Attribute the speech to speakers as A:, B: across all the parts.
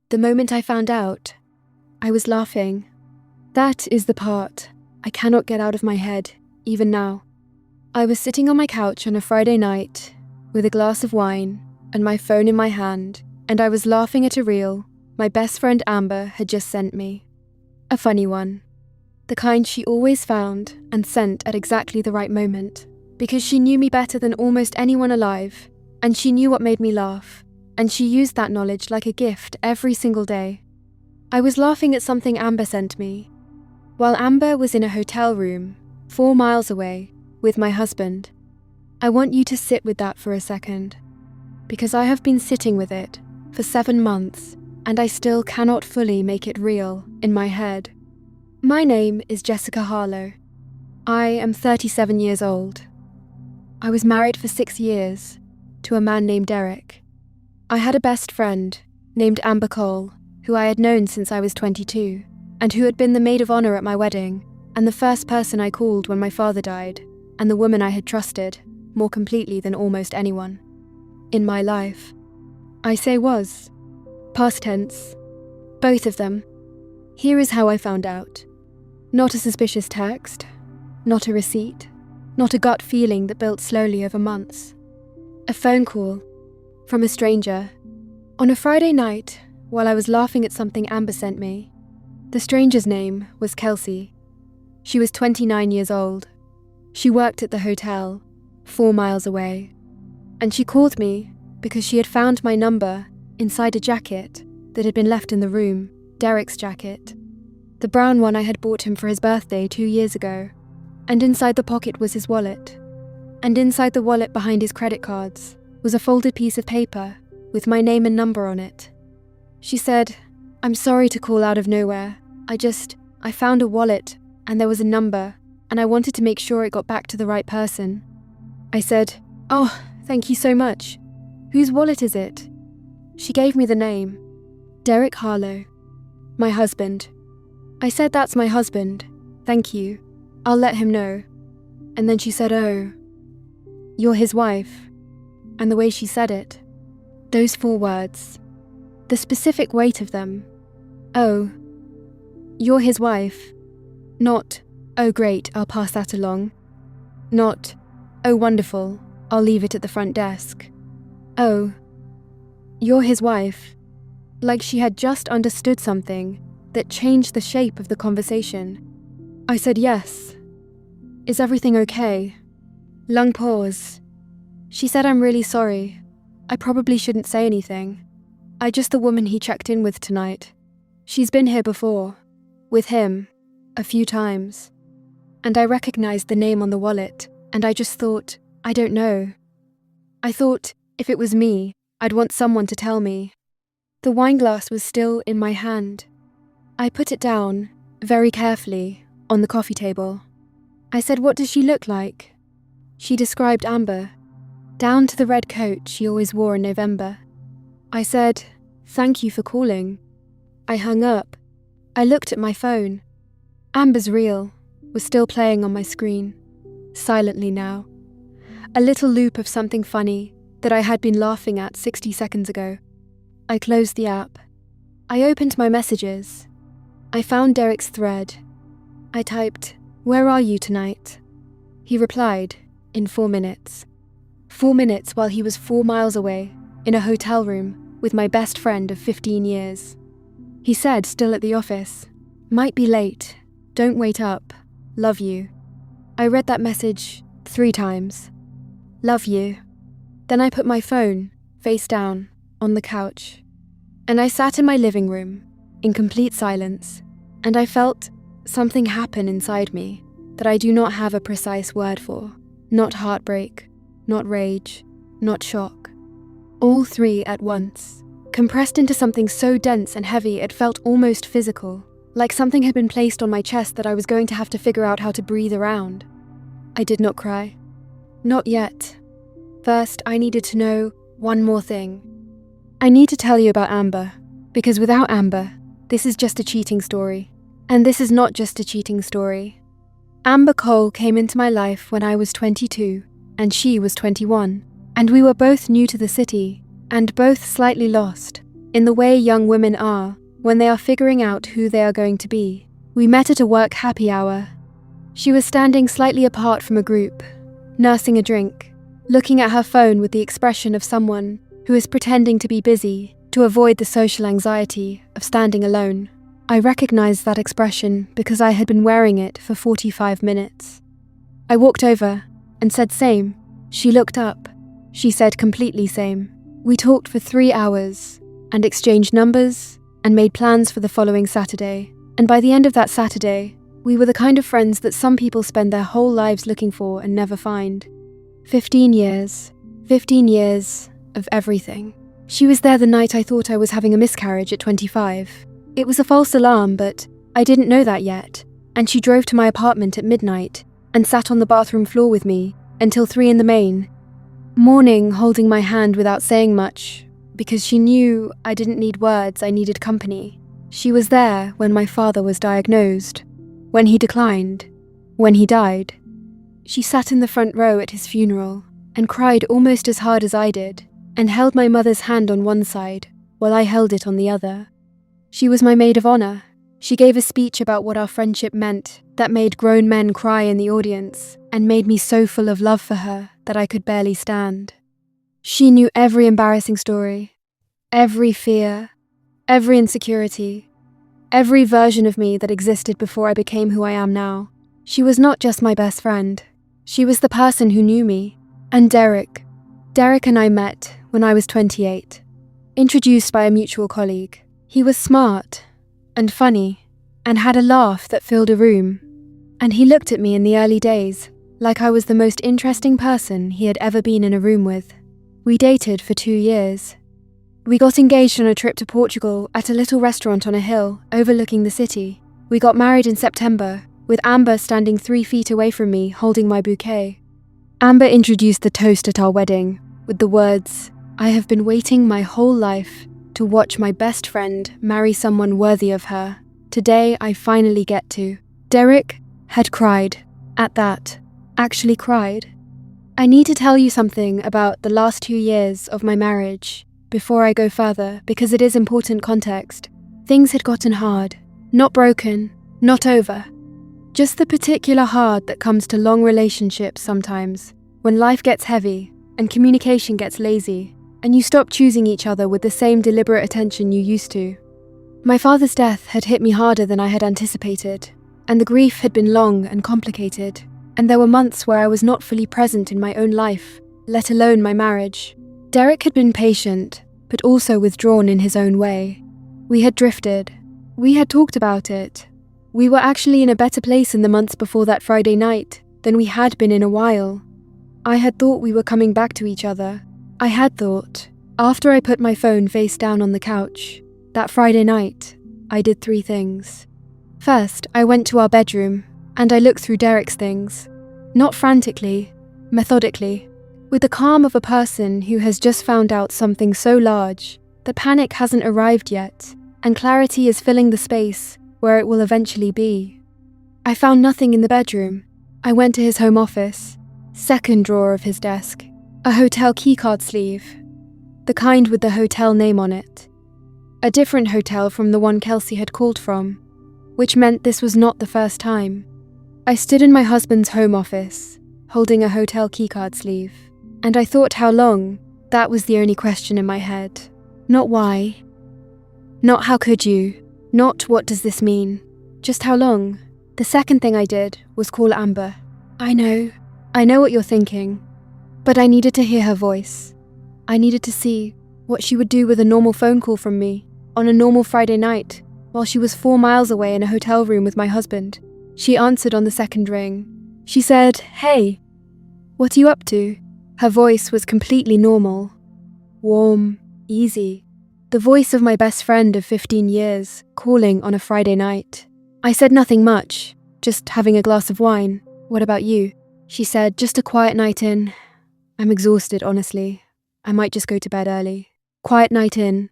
A: The moment I found out, I was laughing. That is the part I cannot get out of my head, even now. I was sitting on my couch on a Friday night with a glass of wine and my phone in my hand, and I was laughing at a reel my best friend Amber had just sent me. A funny one. The kind she always found and sent at exactly the right moment, because she knew me better than almost anyone alive, and she knew what made me laugh, and she used that knowledge like a gift every single day. I was laughing at something Amber sent me, while Amber was in a hotel room 4 miles away with my husband. I want you to sit with that for a second, because I have been sitting with it for 7 months, and I still cannot fully make it real in my head. My name is Jessica Harlow. I am 37 years old. I was married for 6 years to a man named Derek. I had a best friend named Amber Cole, who I had known since I was 22, and who had been the maid of honor at my wedding, and the first person I called when my father died, and the woman I had trusted more completely than almost anyone in my life. I say was. Past tense. Both of them. Here is how I found out. Not a suspicious text, not a receipt, not a gut feeling that built slowly over months. A phone call from a stranger on a Friday night while I was laughing at something Amber sent me. The stranger's name was Kelsey. She was 29 years old. She worked at the hotel 4 miles away, and she called me because she had found my number inside a jacket that had been left in the room, Derek's jacket. The brown one I had bought him for his birthday 2 years ago, and inside the pocket was his wallet. And inside the wallet behind his credit cards was a folded piece of paper with my name and number on it. She said, "I'm sorry to call out of nowhere. I found a wallet and there was a number, and I wanted to make sure it got back to the right person." I said, "Oh, thank you so much. Whose wallet is it?" She gave me the name, Derek Harlow, my husband. I said, "That's my husband. Thank you. I'll let him know." And then she said, "Oh, you're his wife." And the way she said it, those 4 words, the specific weight of them. "Oh, you're his wife." Not, "Oh great, I'll pass that along." Not, "Oh wonderful, I'll leave it at the front desk." "Oh, you're his wife." Like she had just understood something that changed the shape of the conversation. I said, "Yes." "Is everything okay?" Long pause. She said, "I'm really sorry. I probably shouldn't say anything. I just the woman he checked in with tonight. She's been here before, with him, a few times. And I recognized the name on the wallet, and I just thought, I don't know. I thought, if it was me, I'd want someone to tell me." The wine glass was still in my hand. I put it down, very carefully, on the coffee table. I said, "What does she look like?" She described Amber, down to the red coat she always wore in November. I said, "Thank you for calling." I hung up. I looked at my phone. Amber's reel was still playing on my screen, silently now. A little loop of something funny that I had been laughing at 60 seconds ago. I closed the app. I opened my messages. I found Derek's thread. I typed, "Where are you tonight?" He replied, in 4 minutes. 4 minutes while he was 4 miles away, in a hotel room, with my best friend of 15 years. He said, still at the office, "Might be late. Don't wait up. Love you." I read that message 3 times. Love you. Then I put my phone, face down, on the couch. And I sat in my living room, in complete silence, and I felt something happen inside me that I do not have a precise word for. Not heartbreak, not rage, not shock. All 3 at once, compressed into something so dense and heavy it felt almost physical, like something had been placed on my chest that I was going to have to figure out how to breathe around. I did not cry. Not yet. First, I needed to know one more thing. I need to tell you about Amber, because without Amber, this is just a cheating story. And this is not just a cheating story. Amber Cole came into my life when I was 22, and she was 21, and we were both new to the city, and both slightly lost, in the way young women are when they are figuring out who they are going to be. We met at a work happy hour. She was standing slightly apart from a group, nursing a drink, looking at her phone with the expression of someone who is pretending to be busy to avoid the social anxiety of standing alone. I recognized that expression because I had been wearing it for 45 minutes. I walked over and said same. She looked up. She said completely same. We talked for 3 hours and exchanged numbers and made plans for the following Saturday. And by the end of that Saturday, we were the kind of friends that some people spend their whole lives looking for and never find. 15 years. 15 years of everything. She was there the night I thought I was having a miscarriage at 25. It was a false alarm, but I didn't know that yet. And she drove to my apartment at midnight and sat on the bathroom floor with me until 3 in the main. Morning, holding my hand without saying much, because she knew I didn't need words, I needed company. She was there when my father was diagnosed, when he declined, when he died. She sat in the front row at his funeral and cried almost as hard as I did, and held my mother's hand on one side while I held it on the other. She was my maid of honor. She gave a speech about what our friendship meant that made grown men cry in the audience and made me so full of love for her that I could barely stand. She knew every embarrassing story, every fear, every insecurity, every version of me that existed before I became who I am now. She was not just my best friend. She was the person who knew me. And Derek and I met when I was 28, introduced by a mutual colleague. He was smart and funny and had a laugh that filled a room. And he looked at me in the early days like I was the most interesting person he had ever been in a room with. We dated for 2 years. We got engaged on a trip to Portugal at a little restaurant on a hill overlooking the city. We got married in September, with Amber standing 3 feet away from me holding my bouquet. Amber introduced the toast at our wedding with the words, "I have been waiting my whole life to watch my best friend marry someone worthy of her. Today I finally get to." Derek had cried at that, actually cried. I need to tell you something about the last 2 years of my marriage before I go further, because it is important context. Things had gotten hard, not broken, not over. Just the particular hard that comes to long relationships sometimes, when life gets heavy and communication gets lazy, and you stop choosing each other with the same deliberate attention you used to. My father's death had hit me harder than I had anticipated, and the grief had been long and complicated, and there were months where I was not fully present in my own life, let alone my marriage. Derek had been patient, but also withdrawn in his own way. We had drifted. We had talked about it. We were actually in a better place in the months before that Friday night than we had been in a while. I had thought we were coming back to each other. I had thought, after I put my phone face down on the couch, that Friday night, I did 3 things. First, I went to our bedroom, and I looked through Derek's things. Not frantically, methodically, with the calm of a person who has just found out something so large that panic hasn't arrived yet, and clarity is filling the space where it will eventually be. I found nothing in the bedroom. I went to his home office, second drawer of his desk, a hotel keycard sleeve, the kind with the hotel name on it. A different hotel from the one Kelsey had called from, which meant this was not the first time. I stood in my husband's home office, holding a hotel keycard sleeve, and I thought how long. That was the only question in my head. Not why. Not how could you. Not what does this mean. Just how long. The second thing I did was call Amber. I know what you're thinking, but I needed to hear her voice. I needed to see what she would do with a normal phone call from me on a normal Friday night while she was 4 miles away in a hotel room with my husband. She answered on the second ring. She said, "Hey, what are you up to?" Her voice was completely normal, warm, easy. The voice of my best friend of 15 years calling on a Friday night. I said nothing much, just having a glass of wine. "What about you?" She said, "Just a quiet night in. I'm exhausted, honestly. I might just go to bed early." Quiet night in.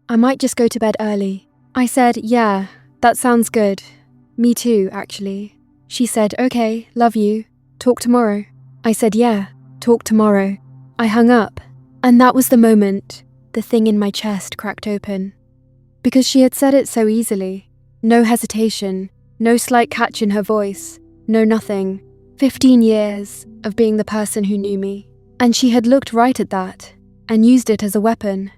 A: I might just go to bed early. I said, "Yeah, that sounds good. Me too, actually." She said, "Okay, love you. Talk tomorrow." I said, "Yeah, talk tomorrow." I hung up, and that was the moment the thing in my chest cracked open. Because she had said it so easily. No hesitation, no slight catch in her voice, no nothing. 15 years of being the person who knew me. And she had looked right at that, and used it as a weapon.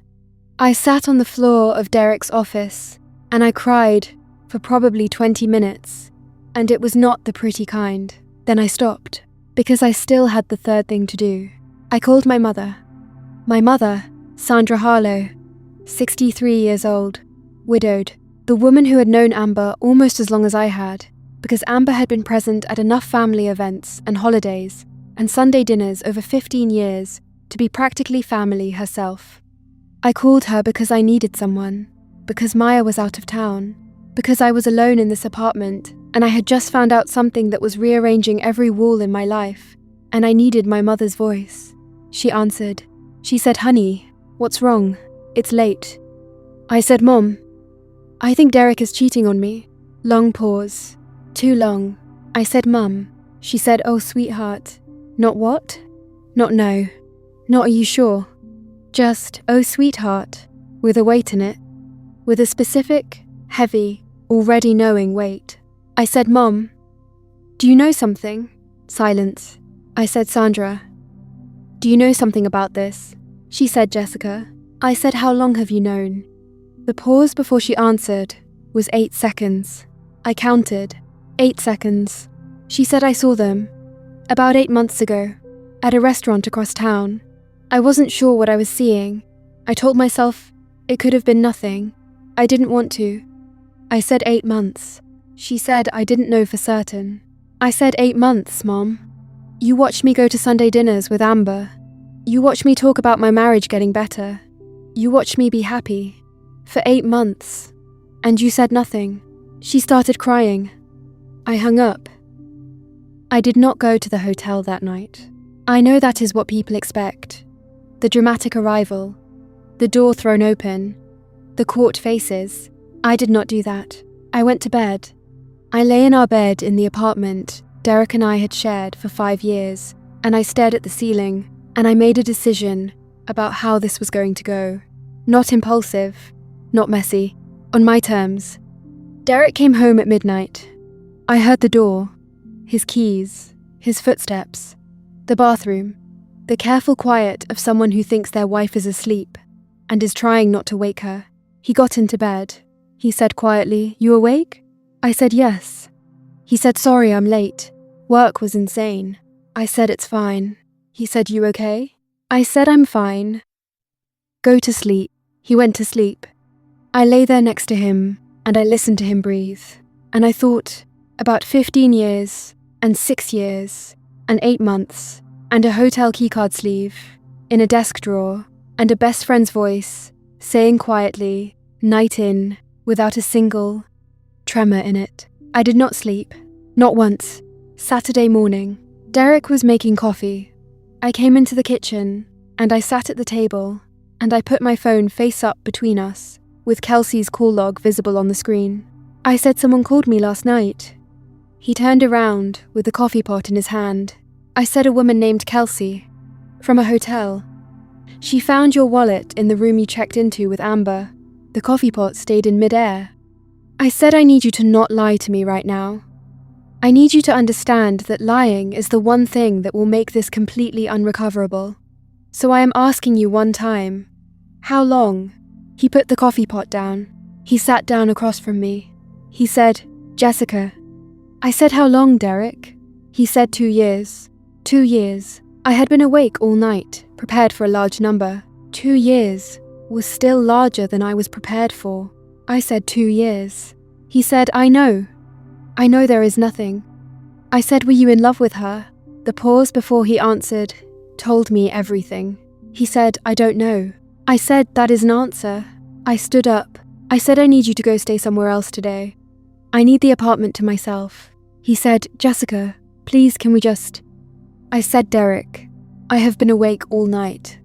A: I sat on the floor of Derek's office, and I cried for probably 20 minutes, and it was not the pretty kind. Then I stopped, because I still had the third thing to do. I called my mother. My mother, Sandra Harlow, 63 years old, widowed, the woman who had known Amber almost as long as I had, because Amber had been present at enough family events and holidays and Sunday dinners over 15 years to be practically family herself. I called her because I needed someone, because Maya was out of town, because I was alone in this apartment and I had just found out something that was rearranging every wall in my life, and I needed my mother's voice. She answered. She said, "Honey, what's wrong? It's late." I said, "Mom, I think Derek is cheating on me." Long pause. Too long. I said, "Mum." She said, "Oh, sweetheart." Not what? Not no. Not are you sure? Just, "Oh, sweetheart," with a weight in it. With a specific, heavy, already knowing weight. I said, "Mom, do you know something?" Silence. I said, "Sandra, do you know something about this?" She said, "Jessica." I said, "How long have you known?" The pause before she answered was 8 seconds. I counted. 8 seconds. She said, "I saw them about 8 months ago at a restaurant across town. I wasn't sure what I was seeing. I told myself it could have been nothing. I didn't want to." I said 8 months. She said I didn't know for certain. I said 8 months, Mom. You watched me go to Sunday dinners with Amber. You watched me talk about my marriage getting better. You watched me be happy. For 8 months. And you said nothing. She started crying. I hung up. I did not go to the hotel that night. I know that is what people expect. The dramatic arrival. The door thrown open. The court faces. I did not do that. I went to bed. I lay in our bed in the apartment Derek and I had shared for 5 years, and I stared at the ceiling, and I made a decision about how this was going to go. Not impulsive, not messy, on my terms. Derek came home at midnight. I heard the door, his keys, his footsteps, the bathroom, the careful quiet of someone who thinks their wife is asleep and is trying not to wake her. He got into bed. He said quietly, "You awake?" I said yes. He said, "Sorry, I'm late. Work was insane." I said, "It's fine." He said, "You okay?" I said, "I'm fine." Go to sleep. He went to sleep. I lay there next to him, and I listened to him breathe. And I thought about 15 years, and 6 years, and 8 months, and a hotel keycard sleeve, in a desk drawer, and a best friend's voice, saying quietly, night in, without a single tremor in it. I did not sleep. Not once. Saturday morning. Derek was making coffee. I came into the kitchen, and I sat at the table, and I put my phone face up between us, with Kelsey's call log visible on the screen. I said someone called me last night. He turned around with the coffee pot in his hand. I said a woman named Kelsey, from a hotel. She found your wallet in the room you checked into with Amber. The coffee pot stayed in midair. I said I need you to not lie to me right now. I need you to understand that lying is the one thing that will make this completely unrecoverable. So I am asking you one time. How long? He put the coffee pot down. He sat down across from me. He said, "Jessica." I said, "How long, Derek?" He said 2 years. 2 years. I had been awake all night, prepared for a large number. 2 years was still larger than I was prepared for. I said 2 years. He said, I know there is nothing." I said, "Were you in love with her?" The pause before he answered told me everything. He said, "I don't know." I said, "That is an answer." I stood up. I said, "I need you to go stay somewhere else today. I need the apartment to myself." He said, "Jessica, please can we just..." I said, "Derek, I have been awake all night.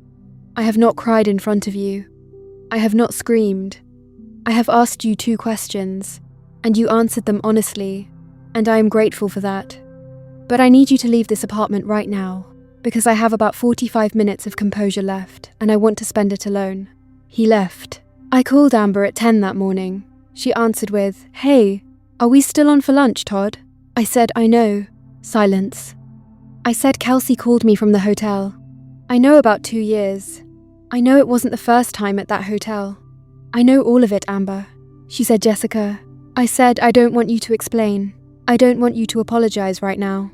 A: I have not cried in front of you. I have not screamed. I have asked you 2 questions, and you answered them honestly, and I am grateful for that. But I need you to leave this apartment right now, because I have about 45 minutes of composure left, and I want to spend it alone." He left. I called Amber at 10 that morning. She answered with, "Hey, are we still on for lunch, Todd?" I said, "I know." Silence. I said, "Kelsey called me from the hotel. I know about 2 years. I know it wasn't the first time at that hotel. I know all of it, Amber." She said, "Jessica." I said, "I don't want you to explain. I don't want you to apologize right now.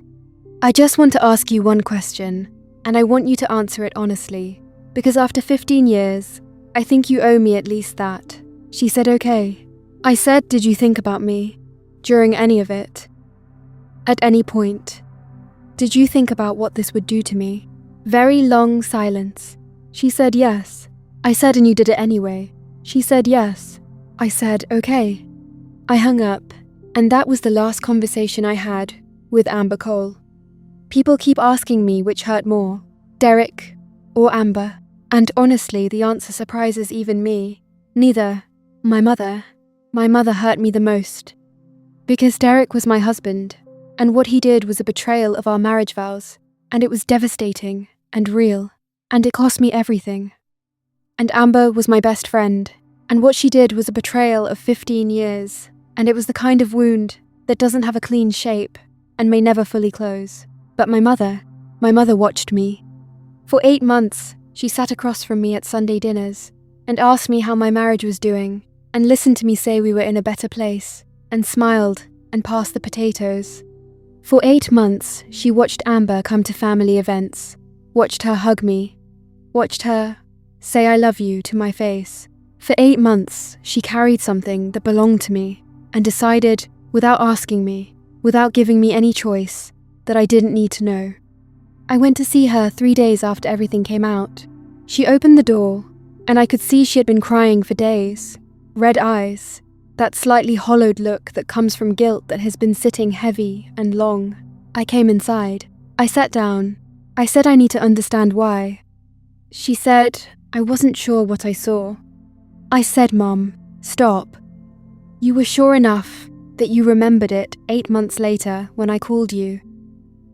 A: I just want to ask you one question, and I want you to answer it honestly, because after 15 years, I think you owe me at least that." She said, "Okay." I said, "Did you think about me during any of it? At any point? Did you think about what this would do to me?" Very long silence. She said, "Yes." I said, "And you did it anyway?" She said, "Yes." I said, "Okay." I hung up, and that was the last conversation I had with Amber Cole. People keep asking me which hurt more, Derek or Amber, and honestly, the answer surprises even me. Neither. My mother hurt me the most. Because Derek was my husband, and what he did was a betrayal of our marriage vows, and it was devastating and real, and it cost me everything. And Amber was my best friend, and what she did was a betrayal of 15 years, and it was the kind of wound that doesn't have a clean shape and may never fully close. But my mother watched me. For 8 months, she sat across from me at Sunday dinners and asked me how my marriage was doing, and listened to me say we were in a better place, and smiled and passed the potatoes. For 8 months, she watched Amber come to family events, watched her hug me, watched her say "I love you" to my face. For 8 months, she carried something that belonged to me and decided, without asking me, without giving me any choice, that I didn't need to know. I went to see her 3 days after everything came out. She opened the door, and I could see she had been crying for days. Red eyes, that slightly hollowed look that comes from guilt that has been sitting heavy and long. I came inside. I sat down. I said I need to understand why. She said I wasn't sure what I saw. I said, "Mom, stop. You were sure enough that you remembered it 8 months later when I called you.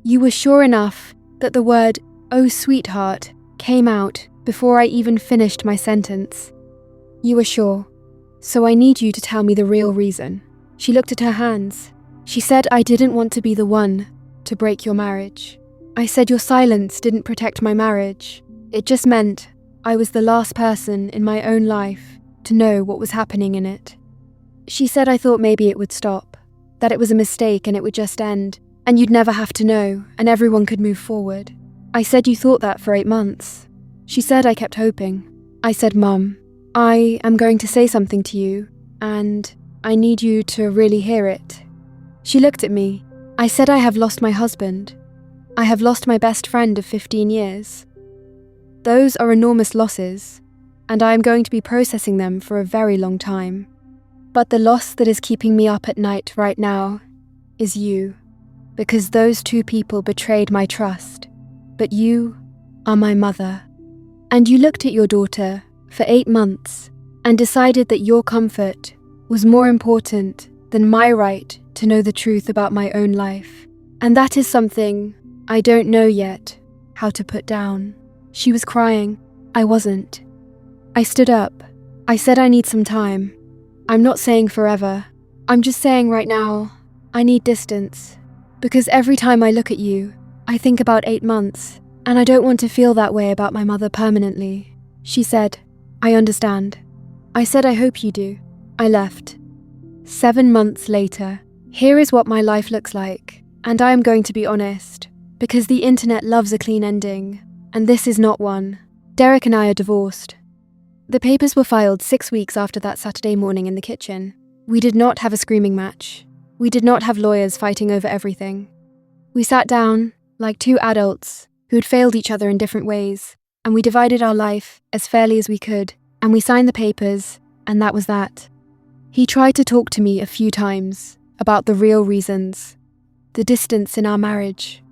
A: You were sure enough that the word, 'Oh, sweetheart,' came out before I even finished my sentence. You were sure. So I need you to tell me the real reason." She looked at her hands. She said I didn't want to be the one to break your marriage. I said your silence didn't protect my marriage. It just meant I was the last person in my own life to know what was happening in it. She said I thought maybe it would stop, that it was a mistake and it would just end, and you'd never have to know, and everyone could move forward. I said you thought that for 8 months. She said I kept hoping. I said, "Mum, I am going to say something to you, and I need you to really hear it." She looked at me. I said I have lost my husband. I have lost my best friend of 15 years. Those are enormous losses, and I am going to be processing them for a very long time. But the loss that is keeping me up at night right now is you, because those 2 people betrayed my trust. But you are my mother. And you looked at your daughter for 8 months and decided that your comfort was more important than my right to know the truth about my own life. And that is something I don't know yet how to put down. She was crying. I wasn't. I stood up. I said I need some time. I'm not saying forever. I'm just saying right now, I need distance. Because every time I look at you, I think about 8 months, and I don't want to feel that way about my mother permanently. She said, "I understand." I said, "I hope you do." I left. 7 months later, here is what my life looks like, and I am going to be honest, because the internet loves a clean ending, and this is not one. Derek and I are divorced. The papers were filed 6 weeks after that Saturday morning in the kitchen. We did not have a screaming match. We did not have lawyers fighting over everything. We sat down, like 2 adults who had failed each other in different ways, and we divided our life as fairly as we could, and we signed the papers, and that was that. He tried to talk to me a few times about the real reasons, the distance in our marriage,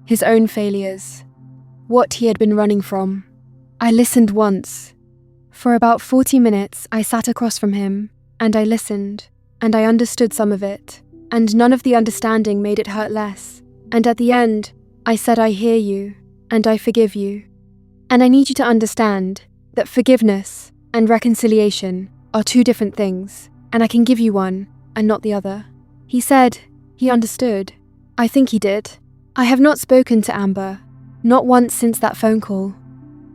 A: his own failures, what he had been running from. I listened once. For about 40 minutes, I sat across from him, and I listened, and I understood some of it, and none of the understanding made it hurt less. And at the end, I said, "I hear you, and I forgive you. And I need you to understand that forgiveness and reconciliation are two different things, and I can give you one and not the other. He said he understood. I think he did. I have not spoken to Amber, not once since that phone call.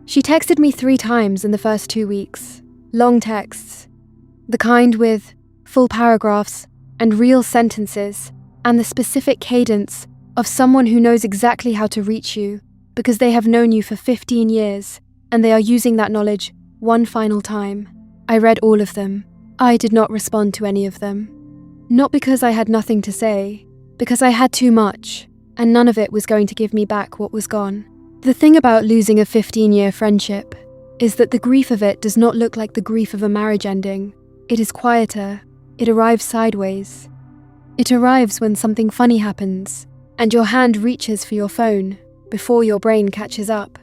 A: She texted me 3 times in the first 2 weeks. Long texts. The kind with full paragraphs and real sentences and the specific cadence of someone who knows exactly how to reach you because they have known you for 15 years and they are using that knowledge one final time. I read all of them. I did not respond to any of them. Not because I had nothing to say, because I had too much, and none of it was going to give me back what was gone. The thing about losing a 15-year friendship is that the grief of it does not look like the grief of a marriage ending. It is quieter. It arrives sideways. It arrives when something funny happens, and your hand reaches for your phone before your brain catches up.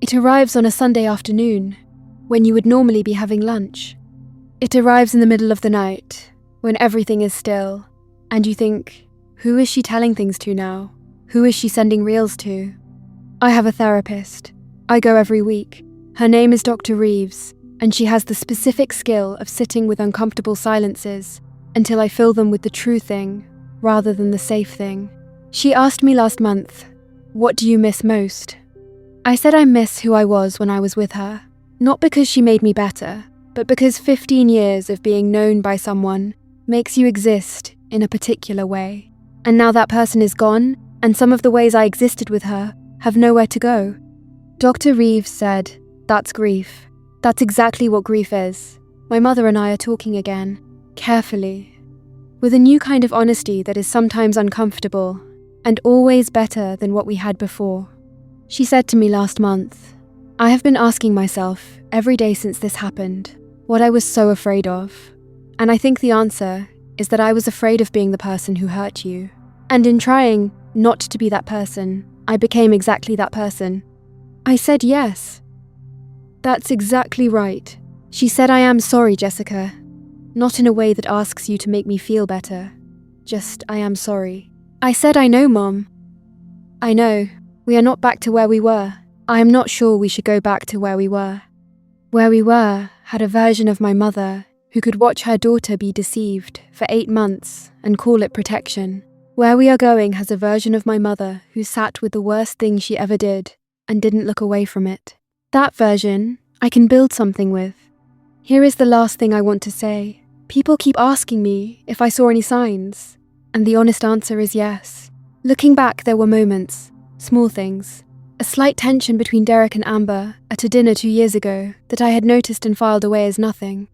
A: It arrives on a Sunday afternoon, when you would normally be having lunch. It arrives in the middle of the night, when everything is still, and you think, who is she telling things to now? Who is she sending reels to? I have a therapist. I go every week. Her name is Dr. Reeves, and she has the specific skill of sitting with uncomfortable silences until I fill them with the true thing, rather than the safe thing. She asked me last month, what do you miss most? I said I miss who I was when I was with her, not because she made me better, but because 15 years of being known by someone makes you exist in a particular way. And now that person is gone, and some of the ways I existed with her have nowhere to go. Dr. Reeves said, that's grief. That's exactly what grief is. My mother and I are talking again, carefully, with a new kind of honesty that is sometimes uncomfortable, and always better than what we had before. She said to me last month, I have been asking myself every day since this happened, what I was so afraid of. And I think the answer is that I was afraid of being the person who hurt you. And in trying not to be that person, I became exactly that person. I said yes. That's exactly right. She said, I am sorry, Jessica. Not in a way that asks you to make me feel better. Just, I am sorry. I said, I know, Mom. I know. We are not back to where we were. I am not sure we should go back to where we were. Where we were had a version of my mother who could watch her daughter be deceived for 8 months and call it protection. Where we are going has a version of my mother who sat with the worst thing she ever did and didn't look away from it. That version, I can build something with. Here is the last thing I want to say. People keep asking me if I saw any signs, and the honest answer is yes. Looking back, there were moments, small things. A slight tension between Derek and Amber at a dinner 2 years ago that I had noticed and filed away as nothing.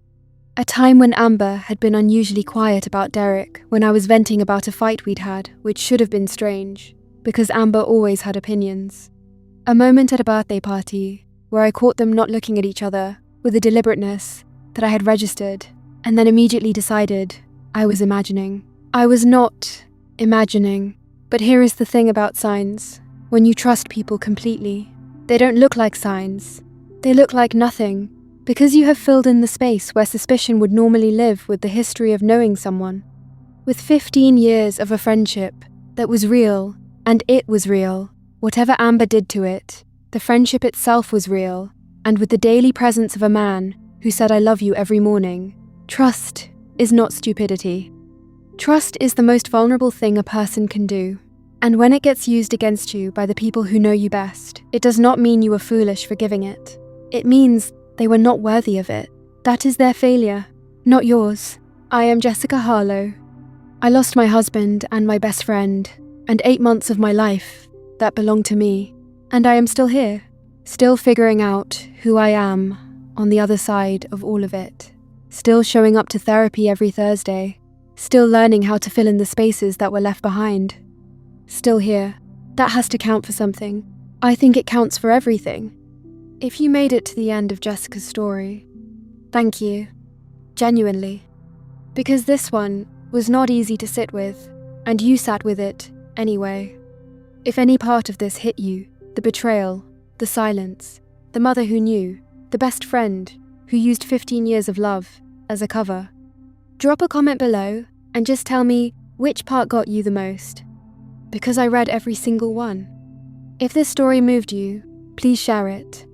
A: A time when Amber had been unusually quiet about Derek when I was venting about a fight we'd had, which should have been strange, because Amber always had opinions. A moment at a birthday party where I caught them not looking at each other with a deliberateness that I had registered, and then immediately decided I was imagining. I was not imagining, but here is the thing about signs. When you trust people completely, they don't look like signs. They look like nothing, because you have filled in the space where suspicion would normally live with the history of knowing someone. With 15 years of a friendship that was real, and it was real, whatever Amber did to it, the friendship itself was real, and with the daily presence of a man who said I love you every morning, trust is not stupidity. Trust is the most vulnerable thing a person can do. And when it gets used against you by the people who know you best, it does not mean you were foolish for giving it. It means they were not worthy of it. That is their failure, not yours. I am Jessica Harlow. I lost my husband and my best friend, and 8 months of my life that belonged to me. And I am still here, still figuring out who I am on the other side of all of it. Still showing up to therapy every Thursday. Still learning how to fill in the spaces that were left behind. Still here. That has to count for something. I think it counts for everything. If you made it to the end of Jessica's story, thank you. Genuinely. Because this one was not easy to sit with, and you sat with it anyway. If any part of this hit you, the betrayal, the silence, the mother who knew, the best friend who used 15 years of love as a cover, drop a comment below and just tell me which part got you the most. Because I read every single one. If this story moved you, please share it.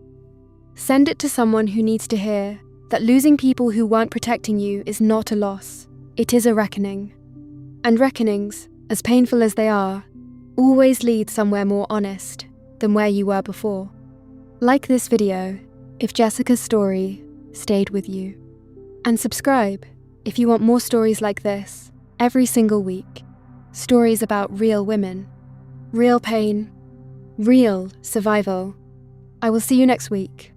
A: Send it to someone who needs to hear that losing people who weren't protecting you is not a loss, it is a reckoning. And reckonings, as painful as they are, always lead somewhere more honest than where you were before. Like this video if Jessica's story stayed with you. And subscribe if you want more stories like this every single week. Stories about real women, real pain, real survival. I will see you next week.